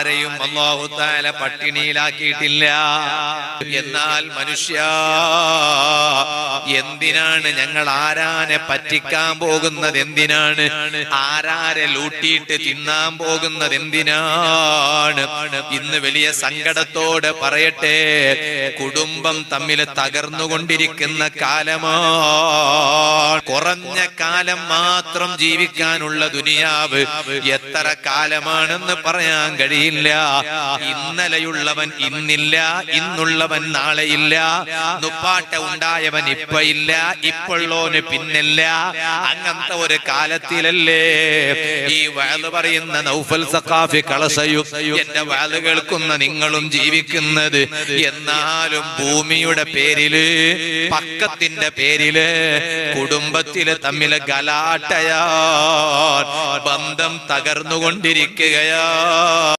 ആരെയും അല്ലാഹു തആല പട്ടിണിയിലാക്കിയിട്ടില്ല. എന്നാൽ മനുഷ്യ, എന്തിനാണ് ഞങ്ങൾ ആരാനെ പറ്റിക്കാൻ പോകുന്നത്? എന്തിനാണ് ആരാരെ ലൂട്ടിയിട്ട് തിന്നാൻ പോകുന്നത്? എന്തിനാണ്? ഇന്ന് വലിയ സങ്കടത്തോടെ പറയട്ടെ, കുടുംബം തമ്മിൽ തകർന്നുകൊണ്ടിരിക്കുന്ന കാലമാണ്. കുറഞ്ഞ കാലം മാത്രം ജീവിക്കാനുള്ള ദുനിയാവ് എത്ര കാലമാണെന്ന് പറയാൻ കഴിയില്ല. ഇന്നലെയുള്ളവൻ ഇന്നില്ല, ഇന്നുള്ളവൻ നാളെയില്ല. നുപ്പാട്ട ഉണ്ടായവൻ ഇപ്പൊ ഇല്ല, ഇപ്പോഴോന് പിന്നില്ല. അങ്ങനത്തെ ഒരു കാലത്തിലല്ലേ ഈ വഅദ് പറയുന്ന നൗഫൽ സഖാഫി കളസയും എന്റെ വഅദ് കേൾക്കുന്ന നിങ്ങളും ജീവിക്കുന്നത്. എന്നാലും ഭൂമിയുടെ പേരില്, പക്കത്തിന്റെ പേരില് കുടുംബത്തില് തമ്മില് ഗലാട്ടയാ, ബന്ധം തകർന്നുകൊണ്ടിരിക്കുകയാ.